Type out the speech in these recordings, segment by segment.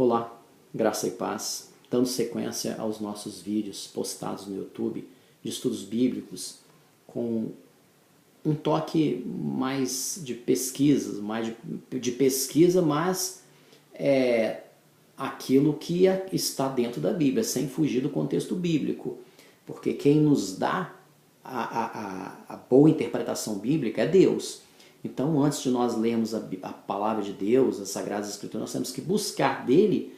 Olá, graça e paz, dando sequência aos nossos vídeos postados no YouTube de estudos bíblicos com um toque mais de pesquisa, mas aquilo que está dentro da Bíblia, sem fugir do contexto bíblico, porque quem nos dá a boa interpretação bíblica é Deus. Então, antes de nós lermos a palavra de Deus, as Sagradas Escrituras, nós temos que buscar dele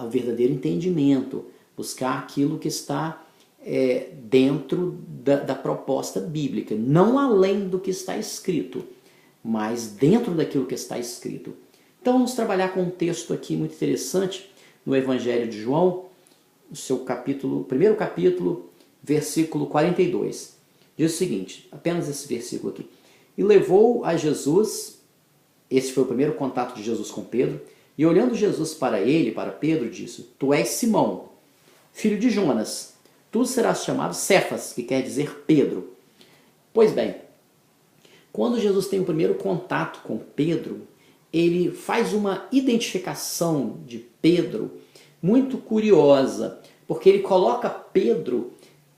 o verdadeiro entendimento, buscar aquilo que está dentro da proposta bíblica, não além do que está escrito, mas dentro daquilo que está escrito. Então, vamos trabalhar com um texto aqui muito interessante no Evangelho de João, no seu primeiro capítulo, versículo 42. Diz o seguinte, apenas esse versículo aqui. E levou a Jesus, esse foi o primeiro contato de Jesus com Pedro, e olhando Jesus para ele, para Pedro, disse: Tu és Simão, filho de Jonas, tu serás chamado Cefas, que quer dizer Pedro. Pois bem, quando Jesus tem o primeiro contato com Pedro, ele faz uma identificação de Pedro muito curiosa, porque ele coloca Pedro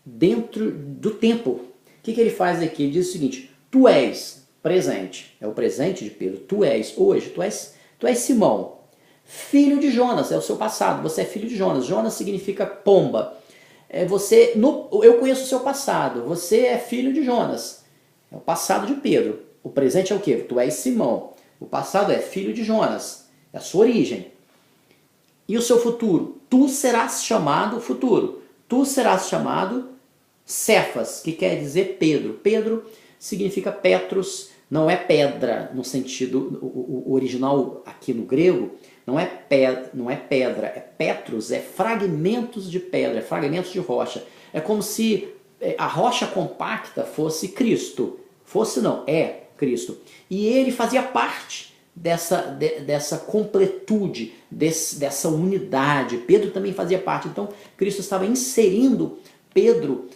dentro do tempo. O que ele faz aqui? Ele diz o seguinte: Tu és presente, é o presente de Pedro, tu és hoje, tu és Simão, filho de Jonas, é o seu passado, você é filho de Jonas. Jonas significa pomba. Eu conheço o seu passado, você é filho de Jonas, é o passado de Pedro. O presente é o quê? Tu és Simão. O passado é filho de Jonas, é a sua origem. E o seu futuro? Tu serás chamado futuro. Tu serás chamado Cefas, que quer dizer Pedro. Pedro significa Petros, não é pedra no sentido o original aqui no grego, não é pedra, é Petros, é fragmentos de pedra, é fragmentos de rocha. É como se a rocha compacta fosse Cristo. Fosse não, é Cristo. E ele fazia parte dessa completude, dessa unidade. Pedro também fazia parte. Então Cristo estava inserindo Pedro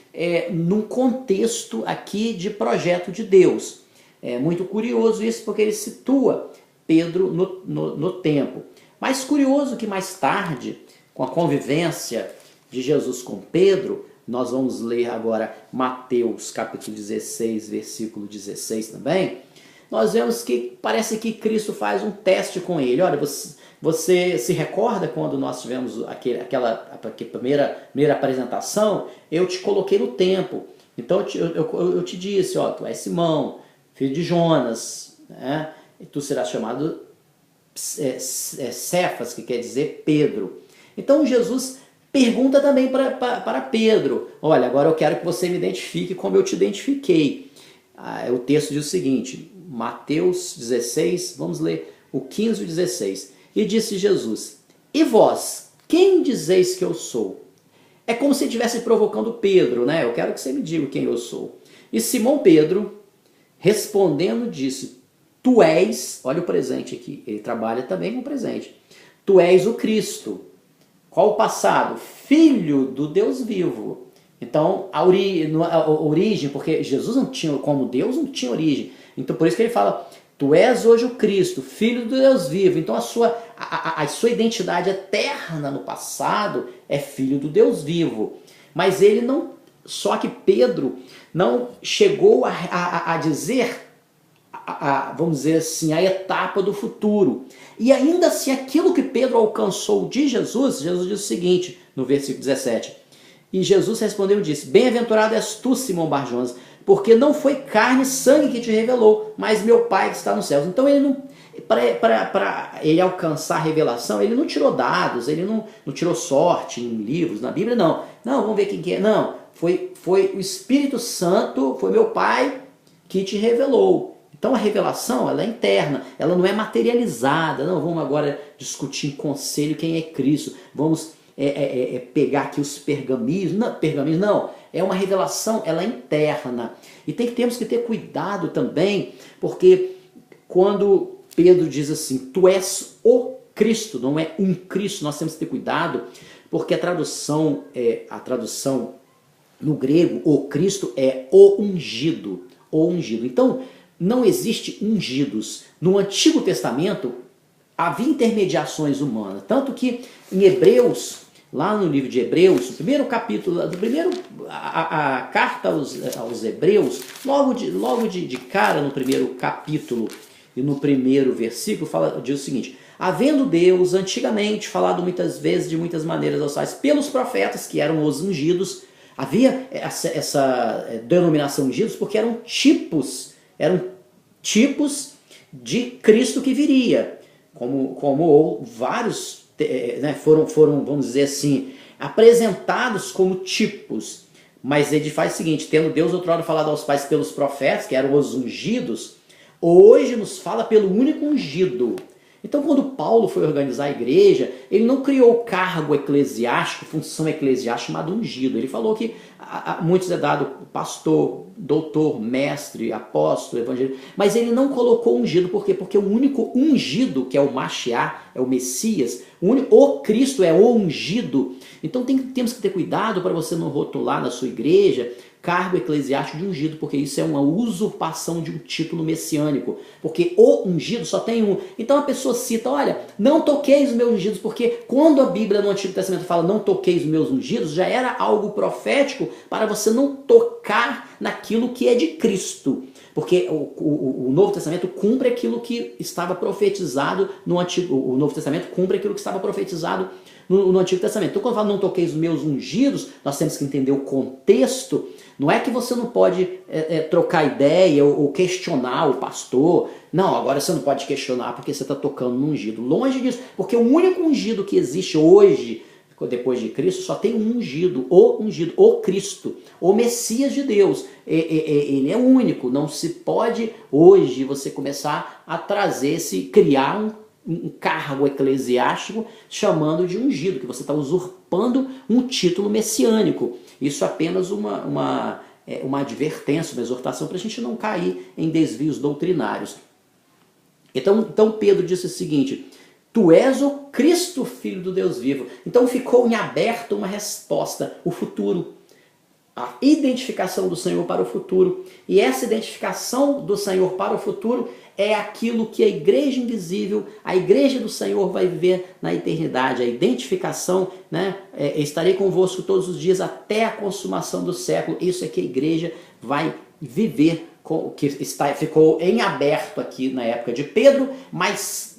num contexto aqui de projeto de Deus. É muito curioso isso, porque ele situa Pedro no tempo. Mais curioso que mais tarde, com a convivência de Jesus com Pedro, nós vamos ler agora Mateus capítulo 16, versículo 16 também, nós vemos que parece que Cristo faz um teste com ele. Olha, você se recorda quando nós tivemos aquela primeira apresentação? Eu te coloquei no tempo. Então eu te disse, ó, tu és Simão, filho de Jonas, né? E tu serás chamado Cefas, que quer dizer Pedro. Então Jesus pergunta também para Pedro: olha, agora eu quero que você me identifique como eu te identifiquei. O texto diz o seguinte, Mateus 16, vamos ler o 15 e 16. E disse Jesus: E vós, quem dizeis que eu sou? É como se estivesse provocando Pedro, né? Eu quero que você me diga quem eu sou. E Simão Pedro, respondendo, disse: Tu és, olha o presente aqui, ele trabalha também com o presente. Tu és o Cristo. Qual o passado? Filho do Deus vivo. Então, a origem, porque Jesus não tinha, como Deus, não tinha origem. Então, por isso que ele fala: Tu és hoje o Cristo, Filho do Deus vivo. Então, a sua identidade eterna no passado é Filho do Deus vivo. Mas ele não, só que Pedro não chegou a dizer, vamos dizer assim, a etapa do futuro. E ainda assim, aquilo que Pedro alcançou de Jesus, Jesus diz o seguinte, no versículo 17. E Jesus respondeu e disse: Bem-aventurado és tu, Simão Bar-Jonas, porque não foi carne e sangue que te revelou, mas meu Pai que está nos céus. Então ele não, para ele alcançar a revelação, ele não tirou dados, ele não tirou sorte em livros, na Bíblia, não. Não, vamos ver quem que é. Não, foi o Espírito Santo, foi meu Pai que te revelou. Então a revelação, ela é interna, ela não é materializada. Não, vamos agora discutir em conselho quem é Cristo. Vamos pegar aqui os pergaminhos. Não, é uma revelação, ela é interna. E temos que ter cuidado também, porque quando Pedro diz assim, tu és o Cristo, não é um Cristo, nós temos que ter cuidado, porque a tradução no grego, o Cristo é o ungido. Então, não existe ungidos. No Antigo Testamento, havia intermediações humanas. Tanto que em Hebreus, lá no livro de Hebreus, o primeiro capítulo, a carta aos Hebreus, logo de cara no primeiro capítulo e no primeiro versículo, diz o seguinte: havendo Deus antigamente falado muitas vezes, de muitas maneiras aos pais, pelos profetas, que eram os ungidos. Havia essa denominação ungidos porque eram tipos de Cristo que viria, como vários foram, vamos dizer assim, apresentados como tipos. Mas ele faz o seguinte: tendo Deus outrora falado aos pais pelos profetas, que eram os ungidos, hoje nos fala pelo único ungido. Então, quando Paulo foi organizar a igreja, ele não criou cargo eclesiástico, função eclesiástica chamado ungido. Ele falou que a muitos é dado pastor, doutor, mestre, apóstolo, evangelista, mas ele não colocou ungido. Por quê? Porque o único ungido, que é o Mashiach, é o Messias, o Cristo é o ungido. Então temos que ter cuidado para você não rotular na sua igreja cargo eclesiástico de ungido, porque isso é uma usurpação de um título messiânico, porque o ungido só tem um. Então a pessoa cita: olha, não toqueis os meus ungidos, porque quando a Bíblia no Antigo Testamento fala não toqueis os meus ungidos, já era algo profético para você não tocar naquilo que é de Cristo, porque o Novo Testamento cumpre aquilo que estava profetizado no Antigo. O Novo Testamento cumpre aquilo que estava profetizado no Antigo Testamento. Então, quando fala não toqueis os meus ungidos, nós temos que entender o contexto. Não é que você não pode trocar ideia ou questionar o pastor. Não, agora você não pode questionar porque você está tocando no ungido. Longe disso, porque o único ungido que existe hoje, depois de Cristo, só tem um ungido, o Cristo, o Messias de Deus. Ele é único. Não se pode hoje você começar a criar um cargo eclesiástico chamando de ungido, que você está usurpando um título messiânico. Isso é apenas uma advertência, uma exortação para a gente não cair em desvios doutrinários. Então Pedro disse o seguinte: tu és o Cristo, Filho do Deus vivo. Então ficou em aberto uma resposta, o futuro. A identificação do Senhor para o futuro. E essa identificação do Senhor para o futuro é aquilo que a igreja invisível, a igreja do Senhor vai viver na eternidade. A identificação, estarei convosco todos os dias até a consumação do século. Isso é que a igreja vai viver, que ficou em aberto aqui na época de Pedro, mas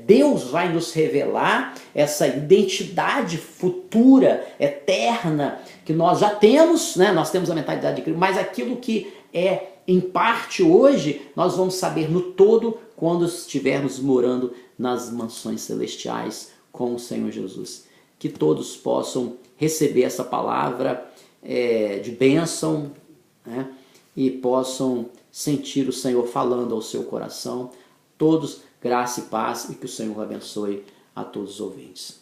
Deus vai nos revelar essa identidade futura, eterna, que nós já temos, nós temos a mentalidade de Cristo, mas aquilo que é em parte hoje, nós vamos saber no todo quando estivermos morando nas mansões celestiais com o Senhor Jesus. Que todos possam receber essa palavra de bênção, e possam sentir o Senhor falando ao seu coração. Todos, graça e paz, e que o Senhor abençoe a todos os ouvintes.